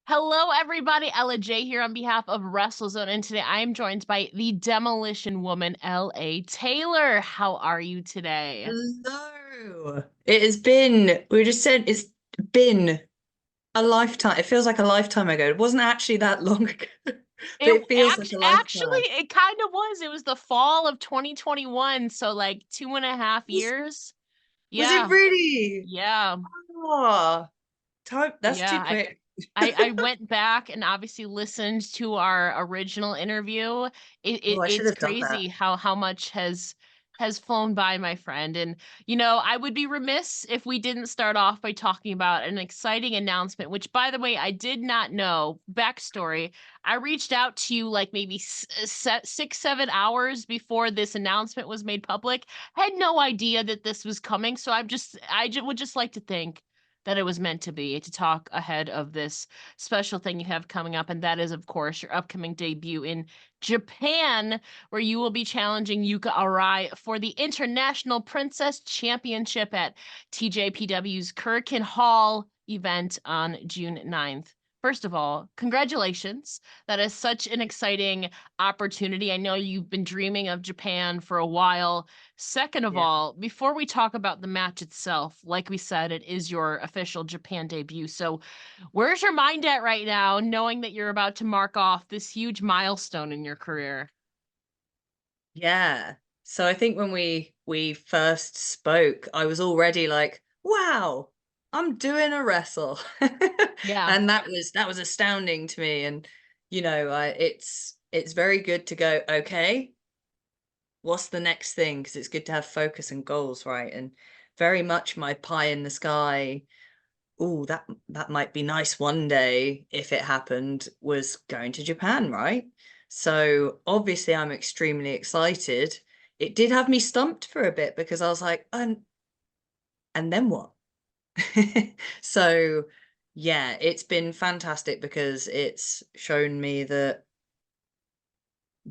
Hello, everybody. Ella J here on behalf of WrestleZone, and today I am joined by the Demolition Woman, L.A. Taylor. How are you today? Hello. It has been, we just said it's been a lifetime. It feels like a lifetime ago. It wasn't actually that long ago, but It it feels like a actually lifetime. it kind of was. It was the fall of 2021, so like 2.5 years. Was it Yeah, really? yeah, Oh, that's too yeah. I, quick. I I went back and obviously listened to our original interview. Oh, I should It's have done that. crazy how much has flown by, my friend. And I would be remiss if we didn't start off by talking about an exciting announcement, which, by the way, I did not know. Backstory: I reached out to you like maybe 6, 7 hours before this announcement was made public. Had no idea that this was coming, so would just like to think that it was meant to be, to talk ahead of this special thing you have coming up. And that is, of course, your upcoming debut in Japan, where you will be challenging Yuka Arai for the International Princess Championship at TJPW's Kurikan Hall event on June 9th. First of all, congratulations. That is such an exciting opportunity. I know you've been dreaming of Japan for a while. Second of Yeah. all, before we talk about the match itself, like we said, it is your official Japan debut. So, where's your mind at right now, knowing that you're about to mark off this huge milestone in your career? Yeah. So I think when we first spoke, I was already like, wow, I'm doing a wrestle. Yeah. And that was astounding to me. And it's very good to go, okay, what's the next thing? Because it's good to have focus and goals, right? And very much my pie in the sky. Oh, that might be nice one day if it happened, was going to Japan, right? So obviously I'm extremely excited. It did have me stumped for a bit because I was like, and then what? So yeah, it's been fantastic because it's shown me that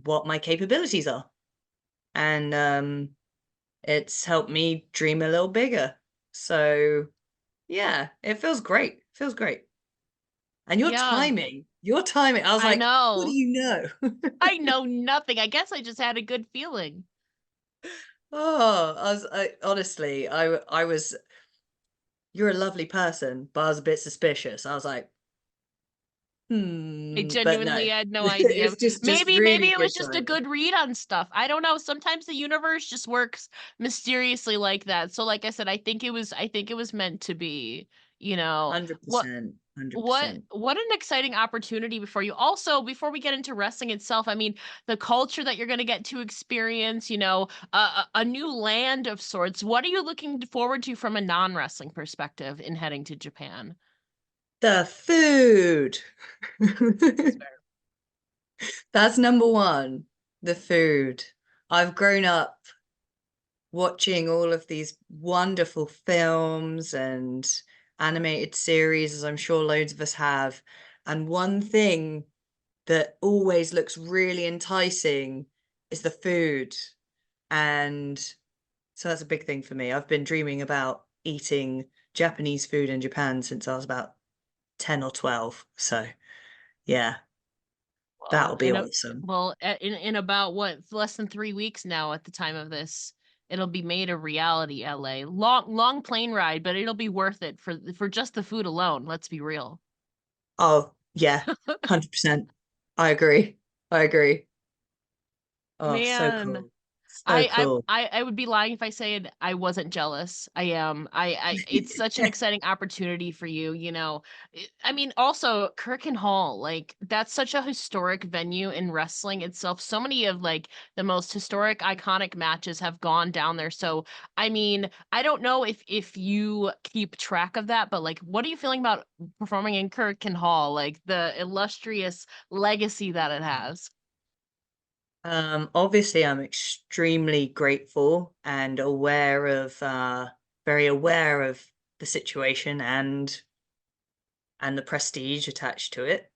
what my capabilities are. And it's helped me dream a little bigger. So yeah, it feels great. Feels great. And Yeah, your timing. I was I like, what do know. you know? I know nothing. I guess I just had a good feeling. Oh, honestly, I was, you're a lovely person, but I was a bit suspicious. I was like, I but no, genuinely had no idea. it's just Maybe really it was good just a timing. good read on stuff. I don't know. Sometimes the universe just works mysteriously like that. So like I said, I think it was meant to be, you know. What 100%, what 100%. what an exciting opportunity before you. Also, before we get into wrestling itself, I mean, the culture that you're going to get to experience, a new land of sorts. What are you looking forward to from a non-wrestling perspective in heading to Japan? The food. That's fair. That's number one. The food. I've grown up watching all of these wonderful films and animated series, as I'm sure loads of us have. And one thing that always looks really enticing is the food. And so that's a big thing for me. I've been dreaming about eating Japanese food in Japan since I was about 10 or 12. So yeah, that'll Well, be awesome. in about what, less than 3 weeks now at the time of this, it'll be made a reality. LA, long plane ride, but it'll be worth it for just the food alone. Let's be real. Oh, yeah, 100%. I agree. I agree. Oh, so Man, cool. So I cool. I would be lying if I said I wasn't jealous. I am. It's such an exciting opportunity for you, you know. I mean, also Kirkin Hall, like that's such a historic venue in wrestling itself. So many of like the most historic, iconic matches have gone down there. So, I mean, I don't know if you keep track of that, but like, what are you feeling about performing in Kirkin Hall, like the illustrious legacy that it has? Obviously I'm extremely grateful and very aware of the situation and the prestige attached to it.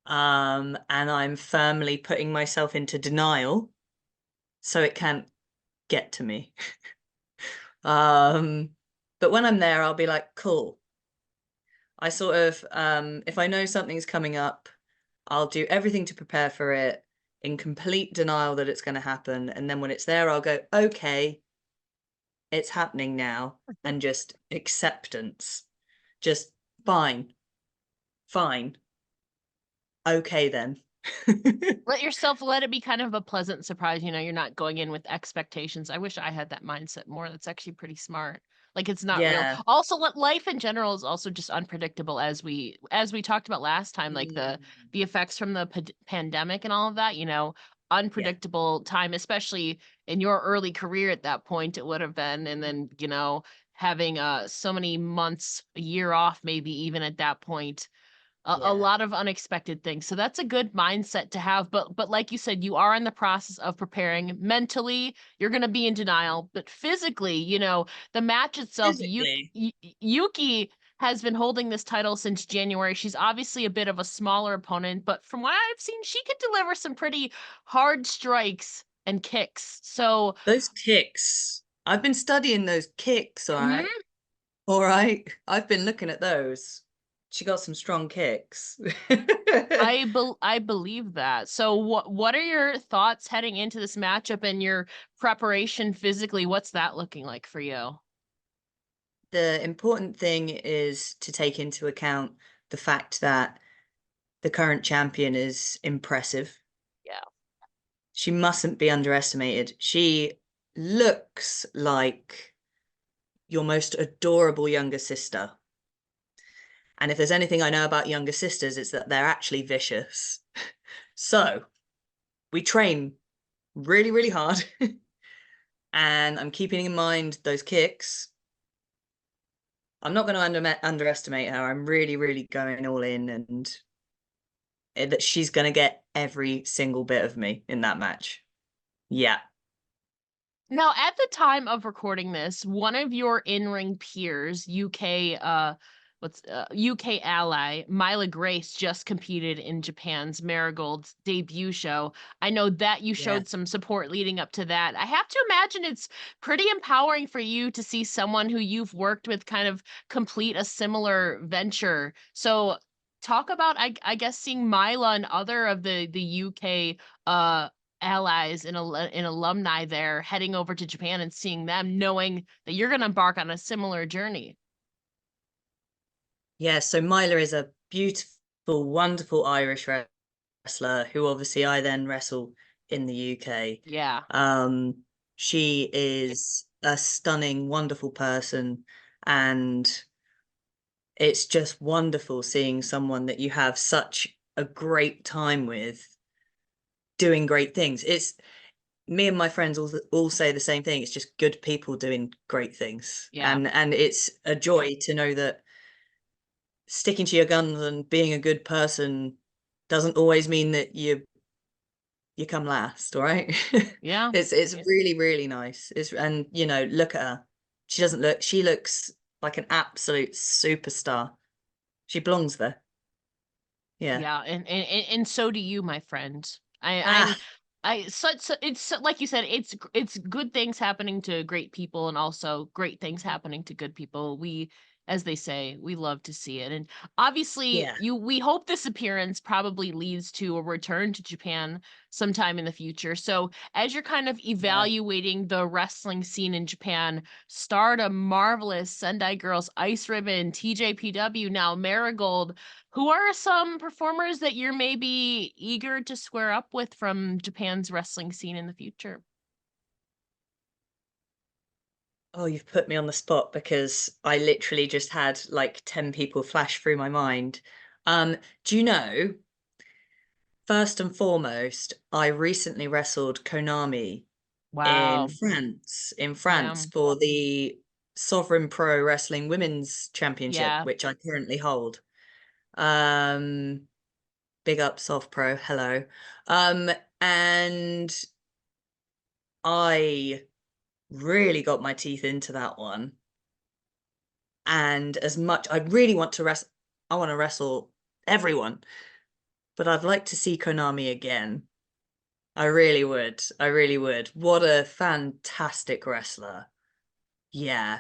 And I'm firmly putting myself into denial so it can't get to me. Um, but when I'm there, I'll be like, cool. I sort of, if I know something's coming up, I'll do everything to prepare for it in complete denial that it's going to happen. And then when it's there, I'll go, okay, it's happening now. And just acceptance. Just fine, fine. Okay, then. Let it be kind of a pleasant surprise. You know, you're not going in with expectations. I wish I had that mindset more. That's actually pretty smart. Like it's not real. Yeah. Also, life in general is also just unpredictable, as we talked about last time, like Mm, the effects from the pandemic and all of that, you know, yeah. unpredictable time, especially in your early career at that point it would have been, and then, you know, having so many months, a year off maybe even at that point, a Yeah. lot of unexpected things. So that's a good mindset to have. But like you said, you are in the process of preparing. Mentally, you're going to be in denial, but physically, you know, the match itself, Physically. Yuki has been holding this title since January. She's obviously a bit of a smaller opponent, but from what I've seen, she could deliver some pretty hard strikes and kicks. So, Those kicks. I've been studying those kicks, all right? mhm. All right. I've been looking at those. She got some strong kicks. I believe that. So what are your thoughts heading into this matchup and your preparation physically? What's that looking like for you? The important thing is to take into account the fact that the current champion is impressive. Yeah. She mustn't be underestimated. She looks like your most adorable younger sister. And if there's anything I know about younger sisters, it's that they're actually vicious. So we train really, really hard. And I'm keeping in mind those kicks. I'm not going to underestimate her. I'm really, really going all in, and that she's going to get every single bit of me in that match. Yeah. Now, at the time of recording this, one of your in-ring peers, UK ally, Mila Grace, just competed in Japan's Marigold's debut show. I know that you Yeah. showed some support leading up to that. I have to imagine it's pretty empowering for you to see someone who you've worked with kind of complete a similar venture. So talk about, I guess, seeing Mila and other of the UK allies and alumni there heading over to Japan and seeing them, knowing that you're going to embark on a similar journey. Yeah. So Mila is a beautiful, wonderful Irish wrestler who obviously I then wrestle in the UK. Yeah. She is a stunning, wonderful person, and it's just wonderful seeing someone that you have such a great time with doing great things. It's me and my friends all say the same thing. It's just good people doing great things. Yeah. And it's a joy to know that sticking to your guns and being a good person doesn't always mean that you come last, all right? Yeah. It's really, really nice. It's and you know, look at her. She looks like an absolute superstar. She belongs there. Yeah. Yeah, and so do you, my friend. Ah, It's like you said, it's good things happening to great people and also great things happening to good people. As they say, we love to see it. And obviously, yeah. we hope this appearance probably leads to a return to Japan sometime in the future. So, as you're kind of Yeah. evaluating the wrestling scene in Japan, Stardom, Marvelous, Sendai Girls, Ice Ribbon, TJPW, now Marigold, who are some performers that you're maybe eager to square up with from Japan's wrestling scene in the future? Oh, you've put me on the spot because I literally just had like 10 people flash through my mind. Do you know, first and foremost, I recently wrestled Konami Wow. In Yeah. France for the Sovereign Pro Wrestling Women's Championship, Yeah. which I currently hold. Um, big up Sov Pro, hello. And I really got my teeth into that one. And as much I really want to wrestle, I want to wrestle everyone, but I'd like to see Konami again. I really would. I really would. What a fantastic wrestler. Yeah.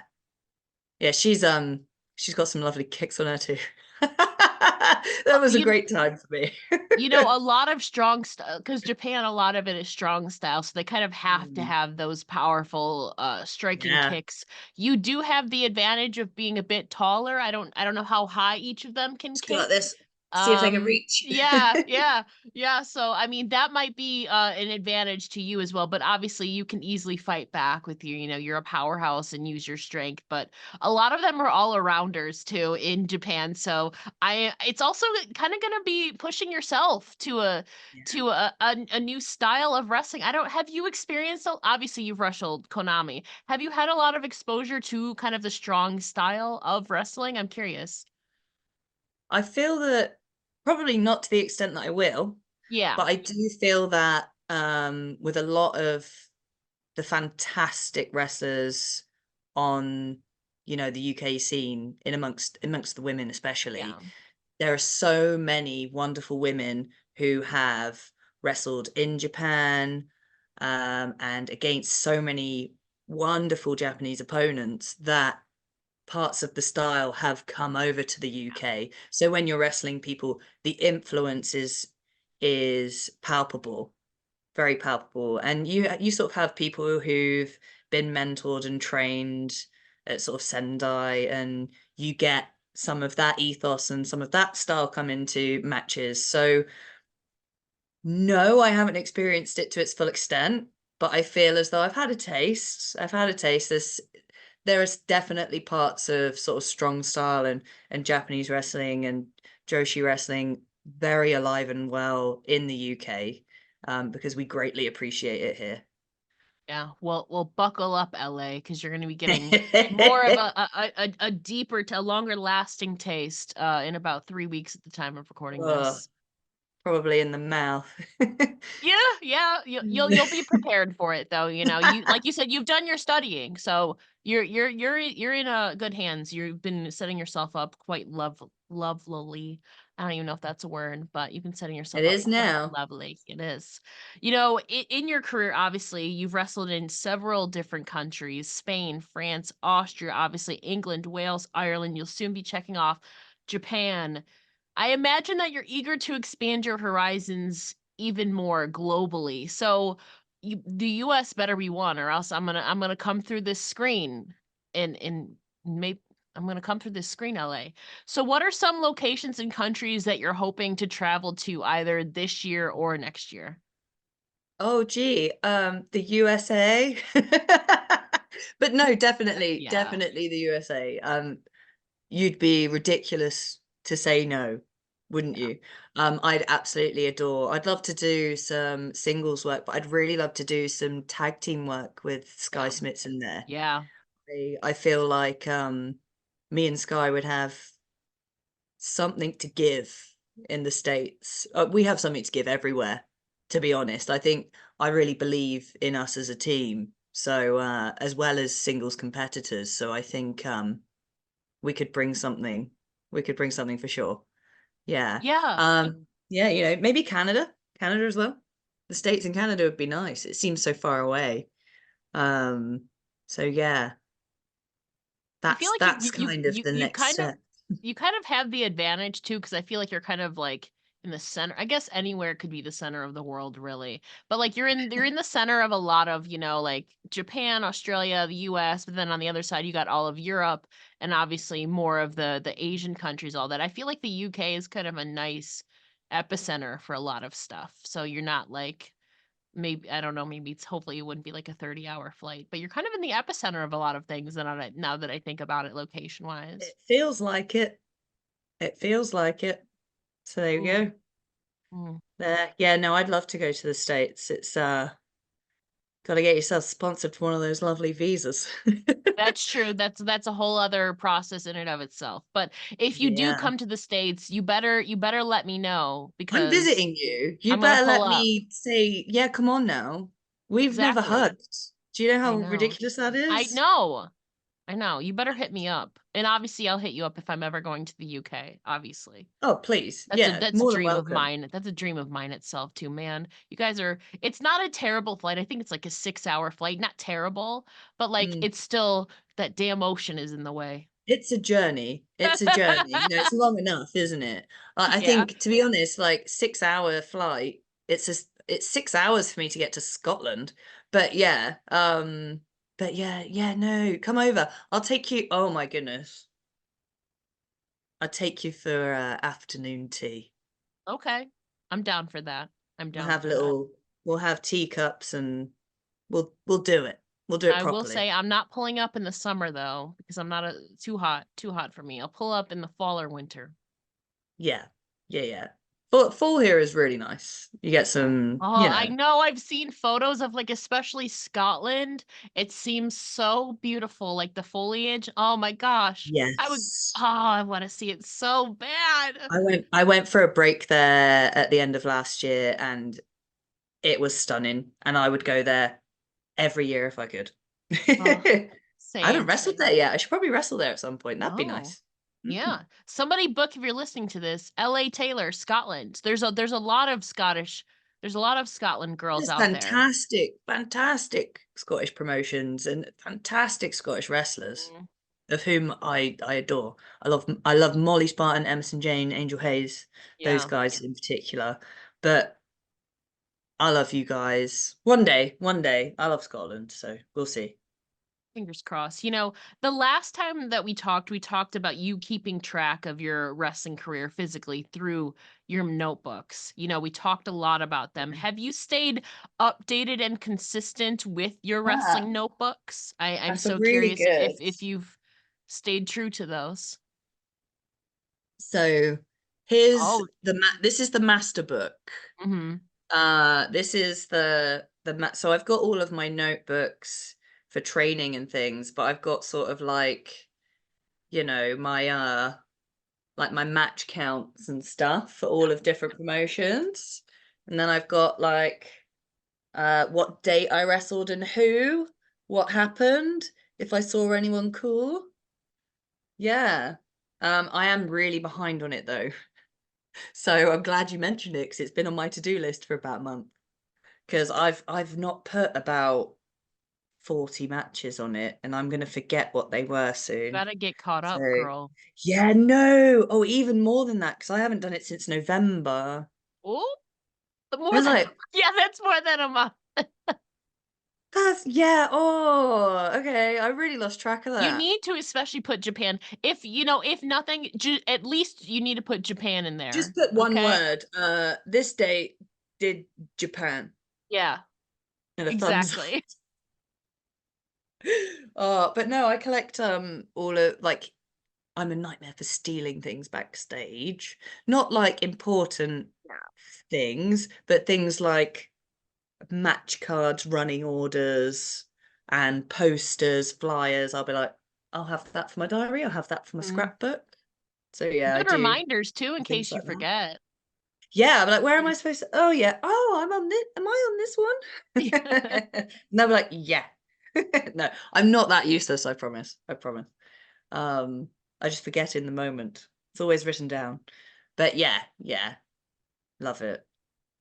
Yeah, she's got some lovely kicks on her too. That was a You great time for me. You know, a lot of strong style, because Japan, a lot of it is strong style, so they kind of have to Mm, have those powerful, striking yeah, kicks. You do have the advantage of being a bit taller. I don't know how high each of them can just go like kick. this. See if they can reach. Yeah, yeah, yeah, so, I mean, that might be, an advantage to you as well, but obviously you can easily fight back with your, you're a powerhouse and use your strength, but a lot of them are all-arounders too in Japan, so it's also kinda gonna be pushing yourself to a Yeah. to a new style of wrestling. I don't Have you experienced obviously you've wrestled Konami. Have you had a lot of exposure to kind of the strong style of wrestling? I'm curious. I feel that probably not to the extent that I will, Yeah, but I do feel that with a lot of the fantastic wrestlers on, the UK scene in amongst the women especially, yeah, there are so many wonderful women who have wrestled in Japan, and against so many wonderful Japanese opponents that parts of the style have come over to the UK. So when you're wrestling people, the influence is palpable, very palpable. And you sort of have people who've been mentored and trained at sort of Sendai, and you get some of that ethos and some of that style come into matches. So no, I haven't experienced it to its full extent, but I feel as though I've had a taste. I've had a taste. There is definitely parts of sort of strong style and Japanese wrestling and Joshi wrestling very alive and well in the UK, because we greatly appreciate it here. yeah. Well, buckle up, LA, because you're gonna be getting more of a deeper, a longer lasting taste in about 3 weeks at the time of recording Oh, this. probably in the mouth. Yeah, yeah, you'll be prepared for it though, you like you said, you've done your studying, so you're in, good hands. You've been setting yourself up quite lovelily. I don't even know if that's a word, but you've been setting It yourself up is quite now. lovely. It is. In your career, obviously, you've wrestled in several different countries: Spain, France, Austria, obviously England, Wales, Ireland. You'll soon be checking off Japan. I imagine that you're eager to expand your horizons even more globally. So the US better be one, or else I'm gonna come through this screen and maybe I'm gonna come through this screen, LA. So what are some locations and countries that you're hoping to travel to either this year or next year? Oh, gee, the USA. But no, definitely, Yeah, definitely the USA. You'd be ridiculous to say no, wouldn't yeah, you? I'd absolutely I'd love to do some singles work, but I'd really love to do some tag team work with Sky yeah, Smits in there. yeah, I feel like me and Sky would have something to give in the States. We have something to give everywhere, to be honest. I really believe in us as a team. So as well as singles competitors. So I think we could bring something. We could bring something for sure. Yeah. yeah. Yeah, maybe Canada. Canada as well. The States and Canada would be nice. It seems so far away. Um, so yeah, I feel that's like that's kind of the next step. you kind of have the advantage too, because I feel like you're kind of like in the center. I guess anywhere could be the center of the world, really. But like you're in the center of a lot of, like Japan, Australia, the US, but then on the other side you got all of Europe and obviously more of the Asian countries, all that. I feel like the UK is kind of a nice epicenter for a lot of stuff. So you're not like maybe I don't know, maybe it's hopefully it wouldn't be like a 30-hour flight, but you're kind of in the epicenter of a lot of things and on it now that I think about it location wise. It feels like it. It feels like it. So there you Mm, go. mm. There. Yeah, no, I'd love to go to the States. It's gotta get yourself sponsored for one of those lovely visas. That's true. That's a whole other process in and of itself. But if you do Yeah. come to the States, you better let me know I'm because visiting you. You I'm gonna better pull let up. me say, yeah, come on now. We've never Exactly. hugged. Do you know I how know. ridiculous that I is? know. I know. You better hit me up. And obviously I'll hit you up if I'm ever going to the UK, obviously. Oh, please. That's a Yeah, that's a more than dream of welcome. mine. That's a dream of mine itself too, man. You guys are it's not a terrible flight. I think it's like a 6-hour flight. Not terrible, but like Mm. it's still that damn ocean is in the way. it's a journey. It's a journey. You know, it's long enough, isn't it? I Yeah. think, to be honest, like 6 hour flight, it's 6 hours for me to get to Scotland. But yeah, no, come over. I'll take you. Oh my goodness. I'll take you for afternoon tea. Okay. I'm down for that. I'm We'll down have for that. little, we'll have teacups and we'll do it. We'll do it I will properly. say I'm not pulling up in the summer though, because I'm not too hot for me. I'll pull up in the fall or winter. Yeah. Yeah, yeah. Fall here is really nice. You get some, Oh, I know. I've seen photos of like especially Scotland. It seems so beautiful, like the foliage. Oh my gosh. yes. I want to see it so bad. I went for a break there at the end of last year and it was stunning. And I would go there every year if I could. Oh, I haven't same. wrestled there yet. I should probably wrestle there at some point. That'd be Oh. nice. Mm. Yeah. Somebody book if you're listening to this. LA Taylor, Scotland. There's a lot of there's a lot of Scotland girls There's out there. fantastic, fantastic Scottish promotions and fantastic Scottish wrestlers, Mm, of whom I adore. I love Molly Spartan, Emerson Jane, Angel Hayes, those yeah. guys in particular. But I love you guys. One day, I love Scotland, so we'll see. Fingers crossed. The last time that we talked about you keeping track of your wrestling career physically through your notebooks. We talked a lot about them. Have you stayed updated and consistent with your Yeah, wrestling notebooks? I'm that's a so really curious good. if you've stayed true to those. So here's Oh, this is the master book. hmm. This is so I've got all of my notebooks for training and things, but I've got sort of like, my like my match counts and stuff for all of different promotions. And then I've got like what date I wrestled and who, what happened, if I saw anyone cool. Yeah. I am really behind on it though. So I'm glad you mentioned it because it's been on my to-do list for about a month. Because I've not put about 40 matches on it and I'm gonna forget what they were soon. Gotta get caught So up, girl. yeah, no. Oh, even more than that, because I haven't done it since November. Oh, It more was than like, yeah, that's more than a month. yeah, oh, okay. I really lost track of You that. need to especially put Japan. If nothing, at least you need to put Japan in Just there. put one Okay? word. This date did Japan Yeah, and a thumbs up. exactly. Oh, but no, I collect all of like I'm a nightmare for stealing things backstage. Not like important things, but things like match cards, running orders, and posters, flyers. I'll be like, I'll have that for my diary. I'll have that for my Mm. scrapbook. So yeah, I Good do reminders too, in things case you like that. forget. Yeah, I'm like, where am Mm. I supposed to? Oh yeah. Oh, I'm on this. Am I on this one? And they'll be like, yeah. No, I'm not that useless, I promise. I promise. Um, I just forget in the moment. It's always written down. But yeah, yeah, love it.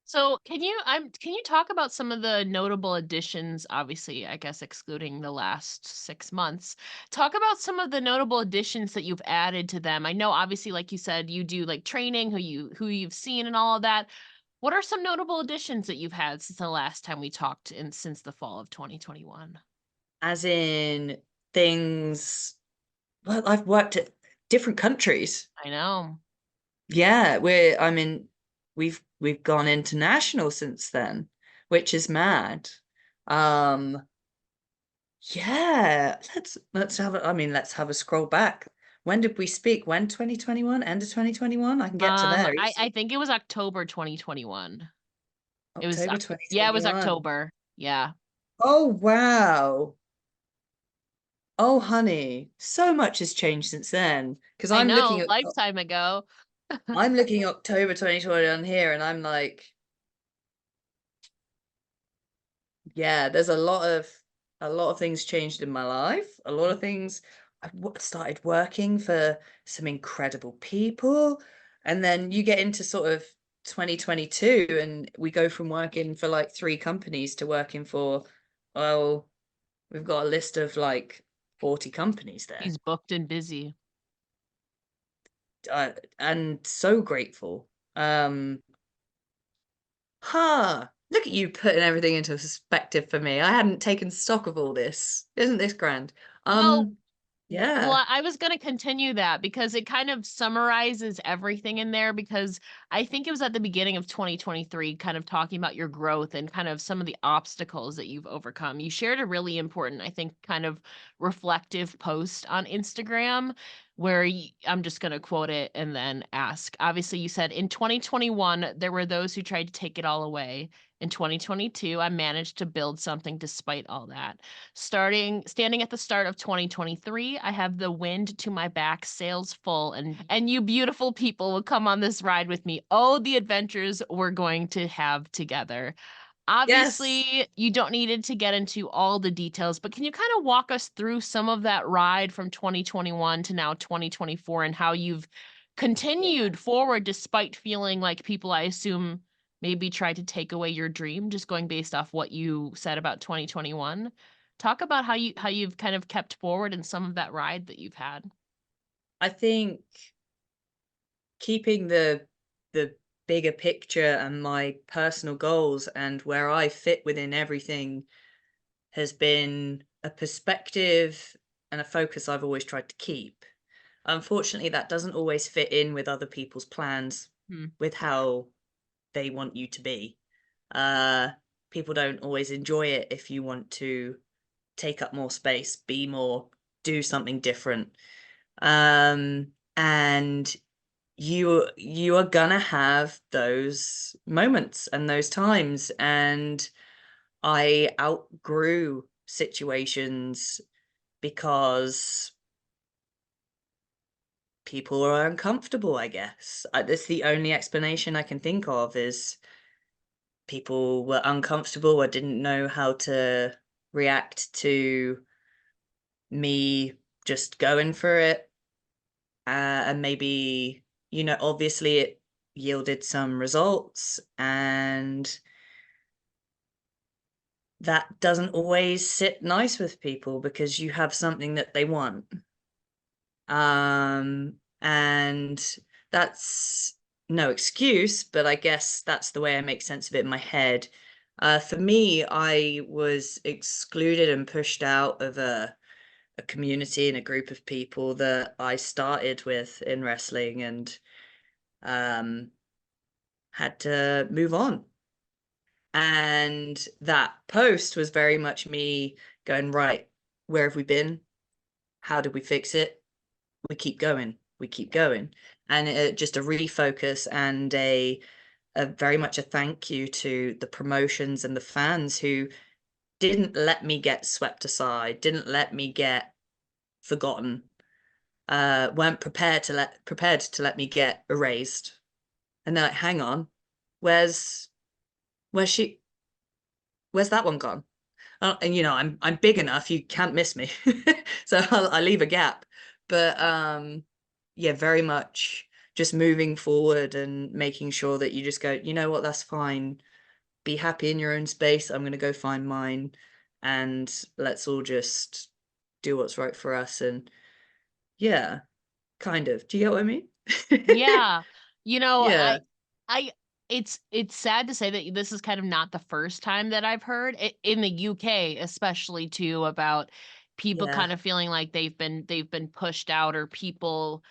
So can you talk about some of the notable additions, obviously, I guess excluding the last 6 months. Talk about some of the notable additions that you've added to them. I know obviously, like you said, you do like training, who you've seen and all of that. What are some notable additions that you've had since the last time we talked in since the fall of 2021? As in things, well, I've worked at different countries. I know. Yeah, we've gone international since then, which is mad. Um, yeah, let's have a scroll back. When did we speak? When 2021? End of 2021? I can get to there I easy. think it was October 2021. October Yeah, it was 2021. October. Yeah. Oh wow. Oh honey, so much has changed since then. Because I know, lifetime ago. I'm looking October 2020 on here and I'm like, yeah, there's a lot of things changed in my life. A lot of things. Started working for some incredible people, and then you get into sort of 2022, and we go from working for like three companies to working for, well, we've got a list of like 40 companies there. He's booked and busy. And so grateful. Look at you putting everything into perspective for me. I hadn't taken stock of all this. Isn't this grand? Well, Yeah. Well, I was going to continue that because it kind of summarizes everything in there because I think it was at the beginning of 2023, kind of talking about your growth and kind of some of the obstacles that you've overcome. You shared a really important, I think, kind of reflective post on Instagram where I'm just going to quote it and then ask. Obviously, you said in 2021, there were those who tried to take it all away. In 2022, I managed to build something despite all that. Standing at the start of 2023, I have the wind to my back, sails full, and you beautiful people will come on this ride with me. Oh, the adventures we're going to have together. Yes. Obviously, you don't need it to get into all the details, but can you kind of walk us through some of that ride from 2021 to now 2024 and how you've Yeah. continued forward despite feeling like people, I assume, maybe tried to take away your dream, just going based off what you said about 2021? Talk about how you've kind of kept forward in some of that ride that you've had. I think keeping the bigger picture and my personal goals and where I fit within everything has been a perspective and a focus I've always tried to keep. Unfortunately, that doesn't always fit in with other people's plans Hmm. with how they want you to be. Uh, People don't always enjoy it if you want to take up more space, be more, do something different. And you are gonna have those moments and those times, and I outgrew situations because people are uncomfortable, I guess. That's the only explanation I can think of is people were uncomfortable or didn't know how to react to me just going for it. And maybe, obviously it yielded some results, and that doesn't always sit nice with people because you have something that they want. And that's no excuse, but I guess that's the way I make sense of it in my head. For me, I was excluded and pushed out of a community and a group of people that I started with in wrestling, and um, had to move on. And that post was very much me going, right, where have we been? How did we fix it? We keep going. We keep going. And just a refocus and a very much a thank you to the promotions and the fans who didn't let me get swept aside, didn't let me get forgotten, weren't prepared to let me get erased. And they're like, hang on, where's where's she where's that one gone? And I'm big enough, you can't miss me. So I'll leave a gap. But yeah, very much just moving forward and making sure that you just go, you know what, that's fine. Be happy in your own space. I'm going to go find mine, and let's all just do what's right for us. And yeah, kind of. Do you get what I mean? Yeah. You know, Yeah, I it's sad to say that this is kind of not the first time that I've heard it in the UK, especially too, about people yeah. kind of feeling like they've been pushed out or people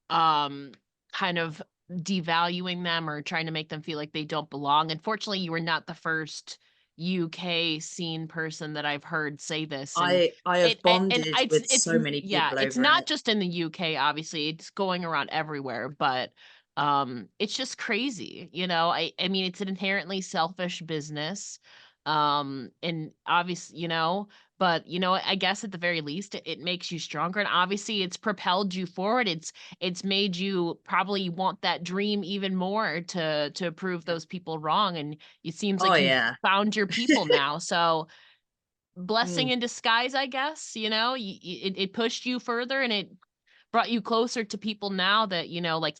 um kind of devaluing them or trying to make them feel like they don't belong. Unfortunately, you were not the first UK scene person that I've heard say this, and I have and bonded with so many yeah, people it's over not it. just in the UK, obviously, it's going around everywhere, but it's just crazy, I mean, it's an inherently selfish business. And obviously, but I guess at the very least it makes you stronger, and obviously it's propelled you forward. It's made you probably want that dream even more to prove those people wrong, and it seems Oh like you've yeah. found your people now. So blessing Mm, in disguise, I guess, it pushed you further and it brought you closer to people now that,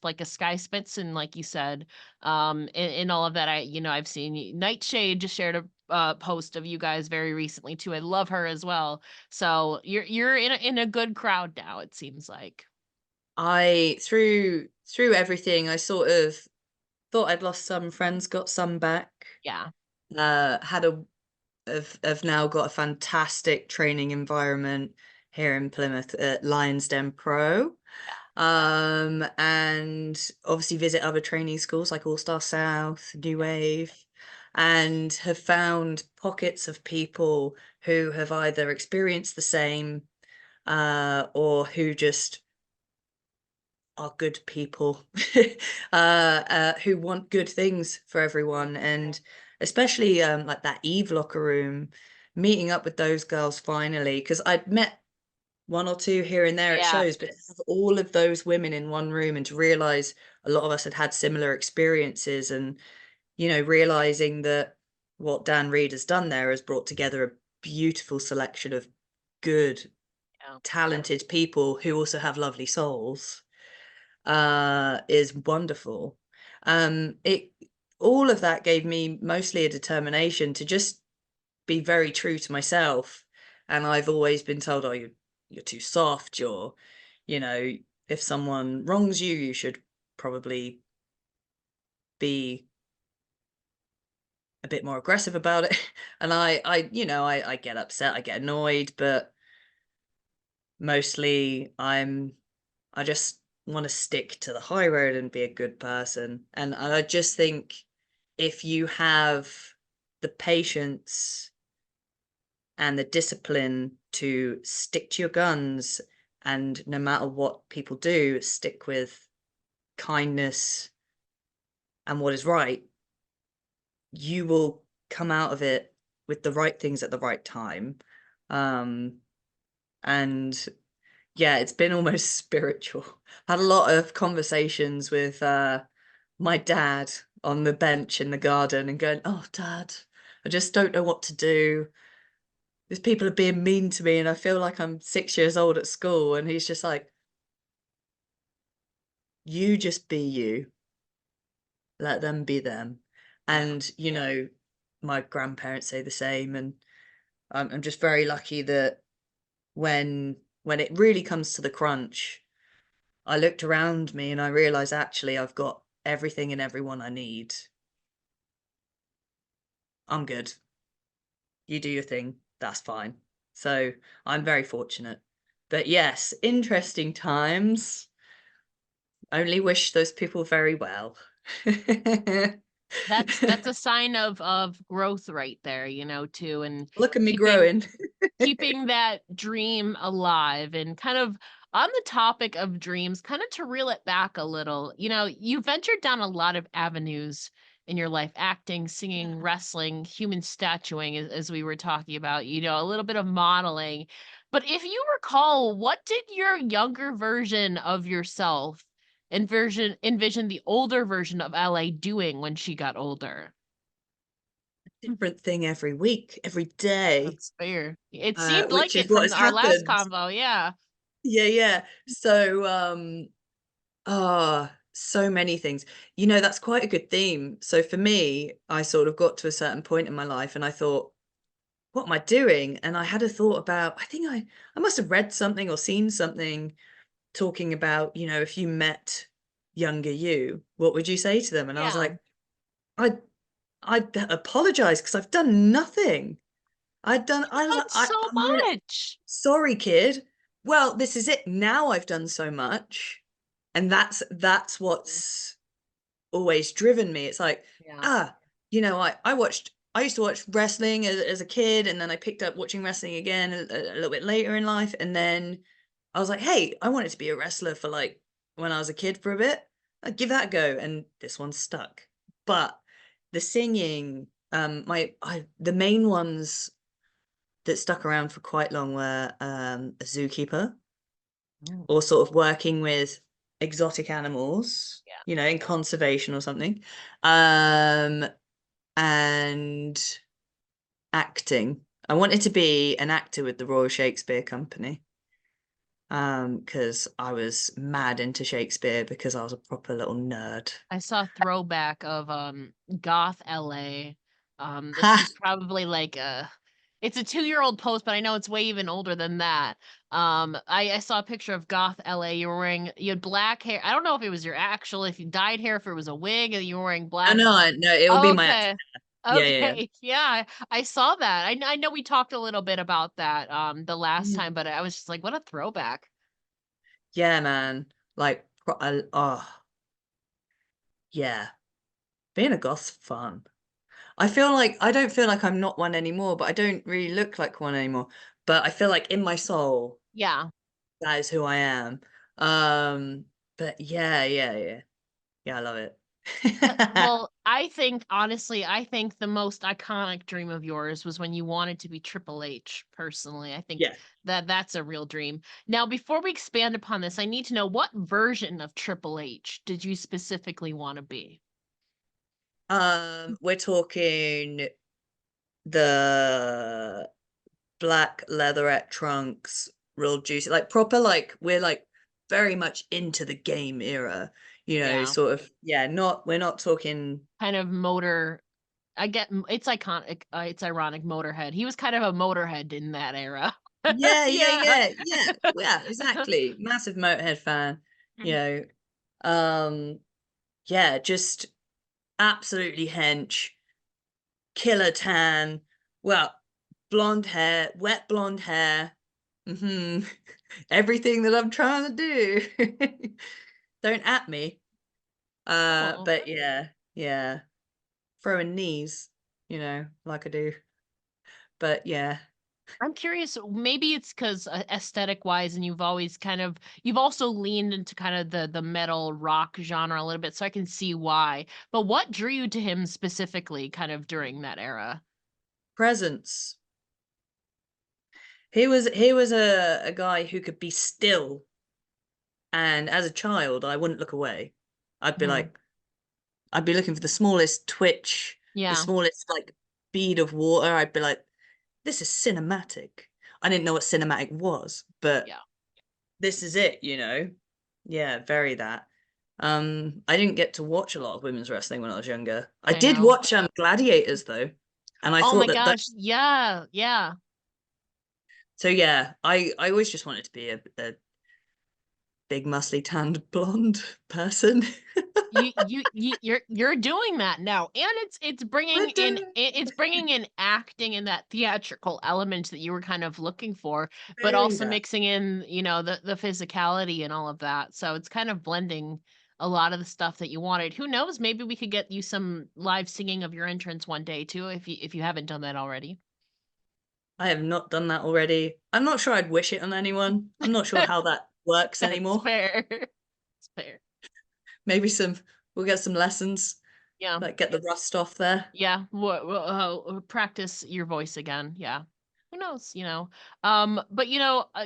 like a Sky Spitzin, like you said, and all of that. I've seen Nightshade just shared a post of you guys very recently too. I love her as well. So you're in a good crowd now, it seems like. I through everything, I sort of thought I'd lost some friends, got some back. Yeah. Had a have now got a fantastic training environment here in Plymouth at Lions Den Pro. And obviously visit other training schools like All Star South, New Wave, and have found pockets of people who have either experienced the same or who just are good people who want good things for everyone. And especially like that Eve locker room, meeting up with those girls finally, because I'd met one or two here and there at Yeah. shows, but to have all of those women in one room and to realize a lot of us had had similar experiences, and realizing that what Dan Reed has done there has brought together a beautiful selection of good, Yeah. talented people who also have lovely souls is wonderful. It all of that gave me mostly a determination to just be very true to myself. And I've always been told, oh, you're too soft, you know, if someone wrongs you, you should probably be a bit more aggressive about it. And I get upset, I get annoyed, but mostly I just want to stick to the high road and be a good person. And I just think if you have the patience and the discipline to stick to your guns, and no matter what people do, stick with kindness and what is right, you will come out of it with the right things at the right time. And yeah, it's been almost spiritual. Had a lot of conversations with my dad on the bench in the garden and going, oh, Dad, I just don't know what to do. These people are being mean to me and I feel like I'm 6 years old at school. And he's just like, you just be you, let them be them. Yeah. And, my grandparents say the same. And I'm just very lucky that when it really comes to the crunch, I looked around me and I realized actually I've got everything and everyone I need. I'm good. You do your thing. That's fine. So I'm very fortunate. But yes, interesting times. Only wish those people very well. That's a sign of growth right there, too, and Look at me keeping growing. keeping that dream alive. And kind of on the topic of dreams, kind of to reel it back a little, you ventured down a lot of avenues in your life: acting, singing, Yeah. wrestling, human statuing, as we were talking about, a little bit of modeling. But if you recall, what did your younger version of yourself envision the older version of LA doing when she got older? Different thing every week, every day, That's fair. It seemed which like is it what from has our last happened. convo, yeah. Yeah, yeah. So, so many things. That's quite a good theme. So for me, I sort of got to a certain point in my life and I thought, what am I doing? And I had a thought about, I think I must have read something or seen something talking about, if you met younger you, what would you say to them? And I was Yeah. like, I I apologize because I've done nothing. I'd done You've done so I'm really much. sorry, kid. Well, this is it. Now I've done so much. And that's Mm. what's always driven me. It's like, Yeah. ah, I used to watch wrestling as a kid, and then I picked up watching wrestling again a little bit later in life. And then I was like, hey, I wanted to be a wrestler for like when I was a kid for a bit. I'd give that a go. And this one stuck. But the singing, the main ones that stuck around for quite long were a zookeeper, Mm. or sort of working with exotic animals, Yeah. in conservation or something. Um, and acting. I wanted to be an actor with the Royal Shakespeare Company. because I was mad into Shakespeare because I was a proper little nerd. I saw a throwback of Goth LA. This Ha! was probably like it's a 2-year-old post, but I know it's way even older than that. I saw a picture of Goth LA. You had black hair. I don't know if it was your actual, if you dyed hair, if it was a wig, and you were wearing No, black. no, no, it will be my actual. Okay. Yeah, yeah, Okay. Yeah, I saw that. I know we talked a little bit about that the last yeah. time, but I was just like, what a throwback. Yeah, man. Like, oh, yeah. Being a goth's fun. I feel like I don't feel like I'm not one anymore, but I don't really look like one anymore. But I feel like in my soul, Yeah. that is who I am. Um, but yeah, yeah, yeah. Yeah, I love it. Well, I think honestly, I think the most iconic dream of yours was when you wanted to be Triple H, personally. I think Yeah. that that's a real dream. Now, before we expand upon this, I need to know, what version of Triple H did you specifically want to be? We're talking the black leatherette trunks, real juicy, like proper, like we're like very much into the game era, Yeah. sort of, yeah, we're not talking. Kind of motor. I get it's iconic. It's ironic, Motorhead. He was kind of a Motorhead in that era. Yeah, yeah, Yeah. yeah, yeah, yeah, exactly. Massive Motorhead fan, you know. Um, yeah, just absolutely hench, killer tan, well, blonde hair, wet blonde hair. Hmm. Everything that I'm trying to do. Don't at me. Oh. But yeah, yeah. Throwing knees, like I do. But yeah. I'm curious, maybe it's because aesthetic wise, and you've also leaned into kind of the metal rock genre a little bit, so I can see why. But what drew you to him specifically, kind of during that era? Presence. He was a guy who could be still, and as a child, I wouldn't look away. I'd be Hmm. like, I'd be looking for the smallest twitch, the Yeah, smallest like bead of water. I'd be like, this is cinematic. I didn't know what cinematic was, but yeah, this is it. Yeah, very that. I didn't get to watch a lot of women's wrestling when I was younger. I I did know. watch Gladiators though, and I Oh thought my that gosh, yeah, yeah. so yeah, I always just wanted to be a big muscly tanned blonde person. You're doing that now, and it's We're bringing in doing it's bringing in acting and that theatrical element that you were kind of looking for, but very also that. mixing in, the physicality and all of that. So it's kind of blending a lot of the stuff that you wanted. Who knows? Maybe we could get you some live singing of your entrance one day too, if you haven't done that already. I have not done that already. I'm not sure I'd wish it on anyone. I'm not sure how that works That's anymore. fair. It's fair. Maybe we'll get some lessons, Yeah. like get the rust off there. Yeah, practice your voice again. Yeah. Who knows, but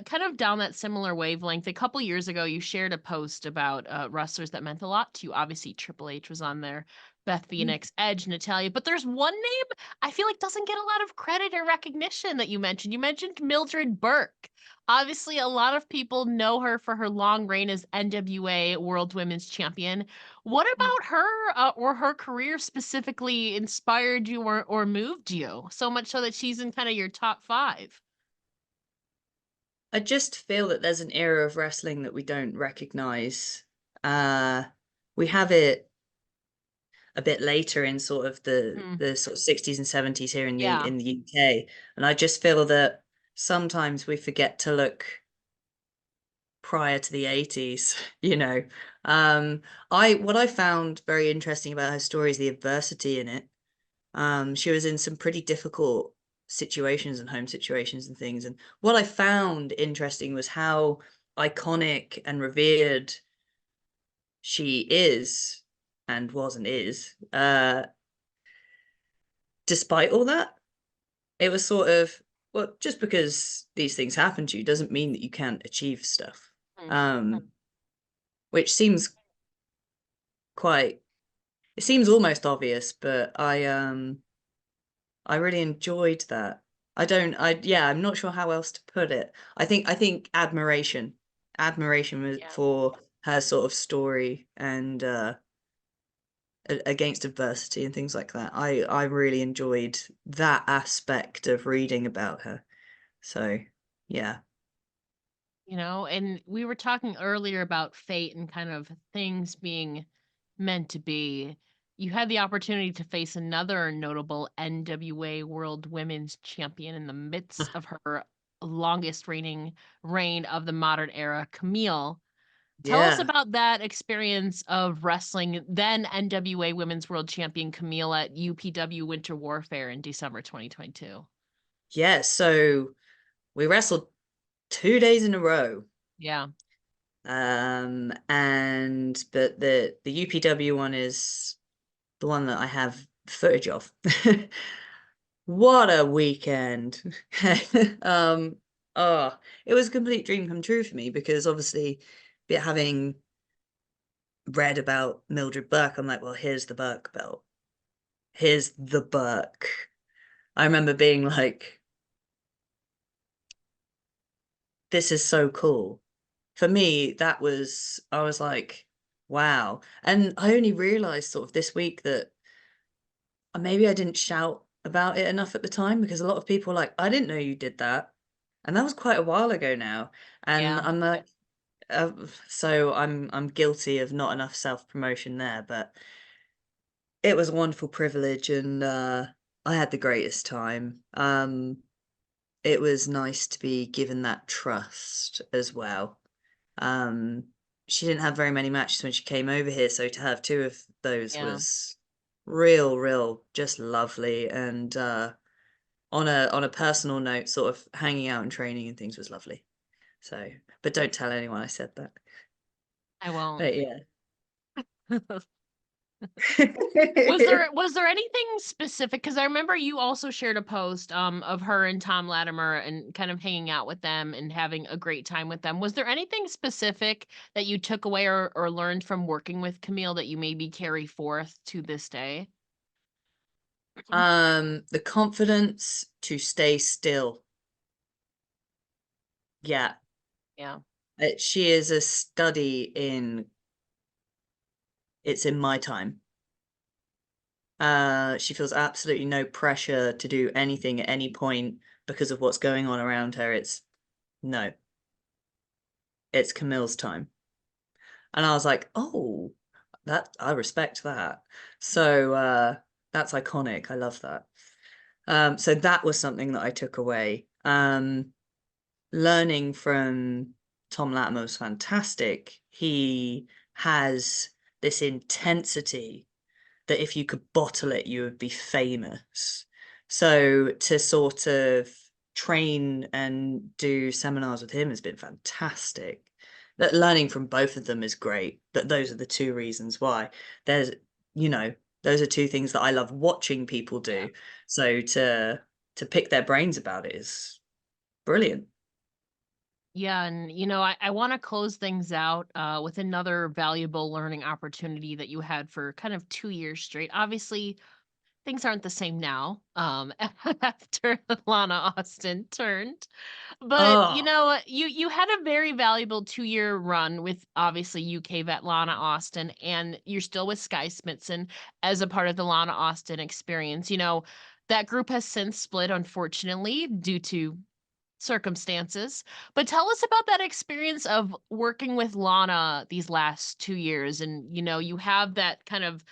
kind of down that similar wavelength, a couple years ago you shared a post about wrestlers that meant a lot to you. Obviously, Triple H was on there, Beth Mm. Phoenix, Edge, Natalia, but there's one name I feel like doesn't get a lot of credit or recognition that you mentioned. You mentioned Mildred Burke. Obviously, a lot of people know her for her long reign as NWA World Women's Champion. What about her, or her career specifically inspired you or moved you so much so that she's in kind of your top 5? I just feel that there's an era of wrestling that we don't recognize. Uh, we have it a bit later in sort of the Mm, the sort of 60s and 70s here in the yeah. in the UK, and I just feel that sometimes we forget to look prior to the 80s, you know. What I found very interesting about her story is the adversity in it. She was in some pretty difficult situations and home situations and things. And what I found interesting was how iconic and revered she is and was and is. Despite all that, it was sort of, well, just because these things happen to you doesn't mean that you can't achieve stuff. Mm. Which seems quite, it seems almost obvious, but I really enjoyed that. I don't I Yeah, I'm not sure how else to put it. I think admiration. admiration for her sort of story and against adversity and things like that. I really enjoyed that aspect of reading about her. So, yeah. And we were talking earlier about fate and kind of things being meant to be. You had the opportunity to face another notable NWA World Women's Champion in the midst of her longest reign of the modern era, Kamille. Tell us Yeah. about that experience of wrestling then NWA Women's World Champion Kamille at UPW Winter Warfare in December 2022. Yeah, so we wrestled 2 days in a row. Yeah. And but the UPW one is the one that I have footage of. What a weekend. Oh, it was a complete dream come true for me because obviously having read about Mildred Burke, I'm like, well, here's the Burke belt. Here's the Burke. I remember being like, this is so cool. For me, I was like, wow. And I only realized sort of this week that maybe I didn't shout about it enough at the time because a lot of people were like, I didn't know you did that. And that was quite a while ago now. And Yeah. I'm like, so I'm guilty of not enough self-promotion there, but it was a wonderful privilege and I had the greatest time. It was nice to be given that trust as well. Um, she didn't have very many matches when she came over here, so to have two of those Yeah. was real, just lovely. And on a personal note, sort of hanging out and training and things was lovely. So, but don't tell anyone I said that. I won't. But yeah. Was there anything specific? Because I remember you also shared a post of her and Tom Latimer and kind of hanging out with them and having a great time with them. Was there anything specific that you took away or learned from working with Kamille that you maybe carry forth to this day? The confidence to stay still. Yeah. Yeah. She is a study in it's in my time. She feels absolutely no pressure to do anything at any point because of what's going on around her. No, it's Camille's time. And I was like, oh, that I respect that. So that's iconic. I love that. So that was something that I took away. Learning from Tom Latimer was fantastic. He has this intensity that if you could bottle it, you would be famous. So to sort of train and do seminars with him has been fantastic. That learning from both of them is great. But those are the two reasons why. There's, those are two things that I love watching people Yeah. do. So to pick their brains about it is brilliant. Yeah, and I want to close things out with another valuable learning opportunity that you had for kind of 2 years straight. Obviously, things aren't the same now after Lana Austin turned. But Oh, you had a very valuable 2-year run with obviously UK vet Lana Austin, and you're still with Sky Smithson as a part of the Lana Austin experience. That group has since split, unfortunately, due to circumstances. But tell us about that experience of working with Lana these last 2 years. And you have that kind of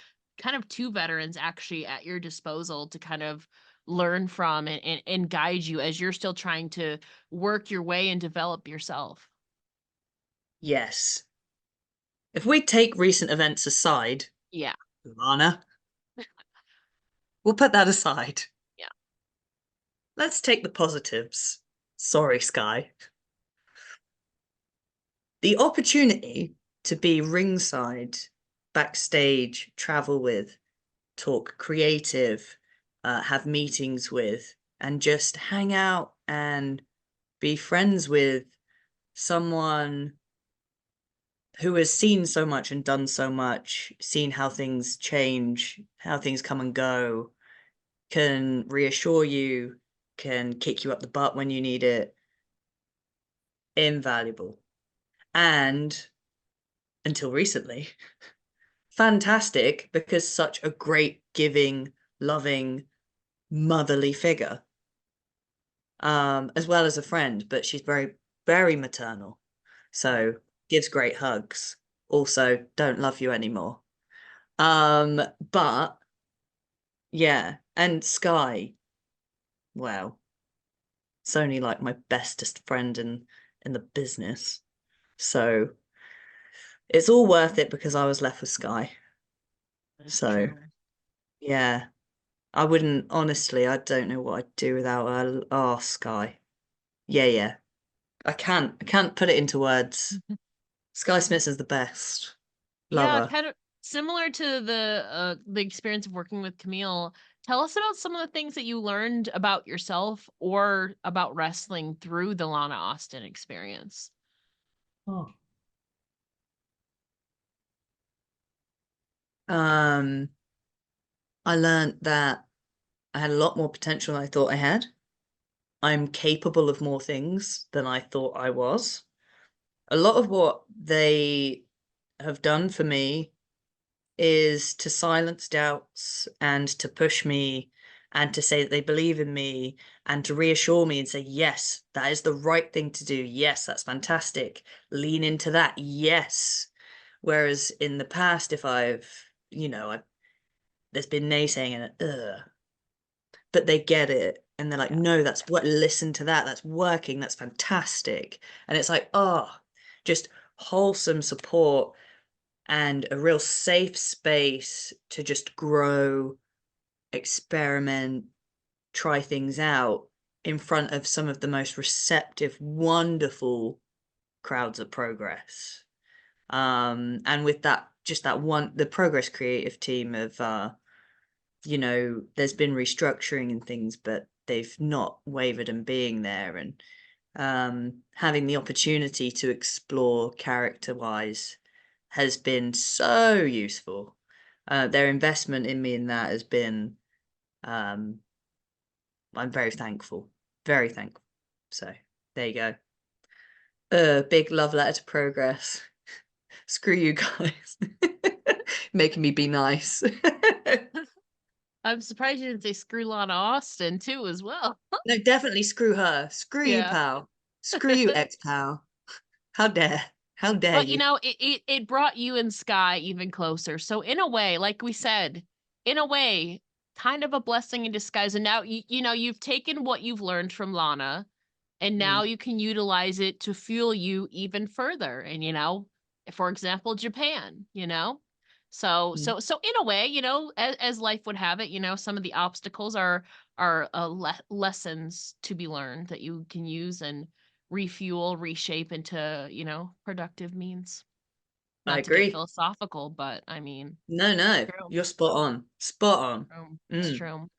two veterans actually at your disposal to kind of learn from and guide you as you're still trying to work your way and develop yourself. yes. If we take recent events aside, Yeah. Lana, we'll put that aside. Yeah. Let's take the positives. Sorry, Sky. The opportunity to be ringside, backstage, travel with, talk creative, have meetings with, and just hang out and be friends with someone who has seen so much and done so much, seen how things change, how things come and go, can reassure you, can kick you up the butt when you need it. Invaluable. and until recently, fantastic because such a great, giving, loving, motherly figure, as well as a friend, but she's very, very maternal. So gives great hugs. Also, don't love you anymore. But yeah, and Sky, well, it's only like my bestest friend in the business. So it's all worth it because I was left with Sky. That's So true. yeah, I wouldn't honestly, I don't know what I'd do without her. Oh, Sky. Yeah, yeah. I can't put it into words. Sky Smith is the best. Love Yeah, her. kind of similar to the experience of working with Camille. Tell us about some of the things that you learned about yourself or about wrestling through the Lana Austin experience. Oh. Um, I learned that I had a lot more potential than I thought I had. I'm capable of more things than I thought I was. A lot of what they have done for me is to silence doubts and to push me and to say that they believe in me and to reassure me and say, yes, that is the right thing to do. Yes, that's fantastic. Lean into that. Yes. Whereas in the past, if there's been naysaying and but they get it and they're like, Yeah. no, that's what, listen to that. That's working. That's fantastic. And it's like, oh, just wholesome support and a real safe space to just grow, experiment, try things out in front of some of the most receptive, wonderful crowds of Progress. And with that, just that one, the Progress creative team of, there's been restructuring and things, but they've not wavered in being there. And having the opportunity to explore character-wise has been so useful. Their investment in me in that has been, um, I'm very thankful, very thankful. So there you go. Big love letter to Progress. Screw you guys. Making me be nice. I'm surprised you didn't say screw Lana Austin too as well. No, definitely screw her. Screw you, Yeah. pal. Screw you, ex-pal. How dare? How dare But you? it brought you and Sky even closer. So in a way, like we said, in a way, kind of a blessing in disguise. And now you've taken what you've learned from Lana, and now Mm, you can utilize it to fuel you even further. And for example, Japan. mm. So in a way, as life would have it, some of the obstacles are lessons to be learned that you can use and refuel, reshape into, productive means. I Not to get agree. philosophical, but I mean, No, it's no, true. you're spot on. Spot on. It's Mm. true.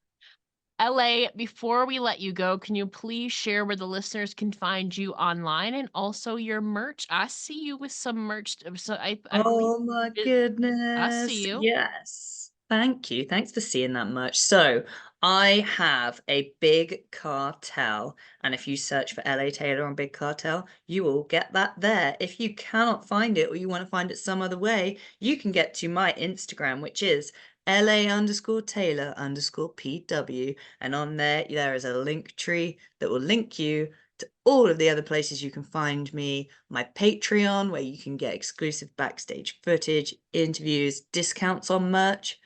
LA, before we let you go, can you please share where the listeners can find you online and also your merch? I see you with some merch. So I believe Oh my it, I see goodness. you. Yes. Thank you. Thanks for seeing that much. So, I have a big cartel, and if you search for LA Taylor on Big Cartel, you will get that there. If you cannot find it or you want to find it some other way, you can get to my Instagram, which is LA_Taylor_PW. And on there is a link tree that will link you to all of the other places you can find me, my Patreon, where you can get exclusive backstage footage, interviews, discounts on merch.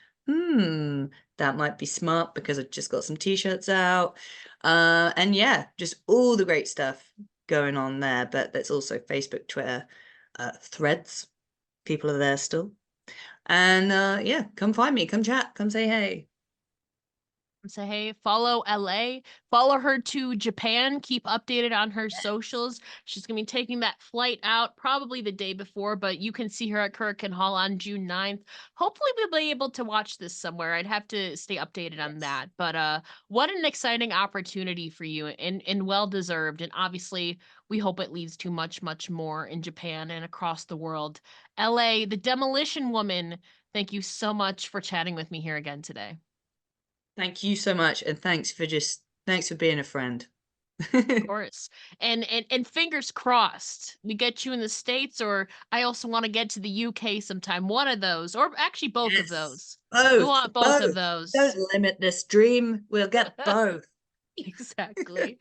That might be smart because I've just got some t-shirts out. And yeah, just all the great stuff going on there. But there's also Facebook, Twitter, Threads. People are there still. And yeah, come find me, come chat, come say hey. Say hey, follow LA, follow her to Japan, keep updated on her Yes. socials. She's gonna be taking that flight out probably the day before, but you can see her at Kurikan Hall on June 9th. Hopefully we'll be able to watch this somewhere. I'd have to stay updated on Yes. that. But what an exciting opportunity for you, and well deserved. And obviously we hope it leads to much, much more in Japan and across the world. LA, the Demolition Woman, thank you so much for chatting with me here again today. Thank you so much, and thanks for being a friend. Of course. And fingers crossed. We get you in the States, or I also want to get to the UK sometime. One of those, or actually both of Yes, those. We both, want both of both. those. Don't limit this dream. We'll get both. Exactly.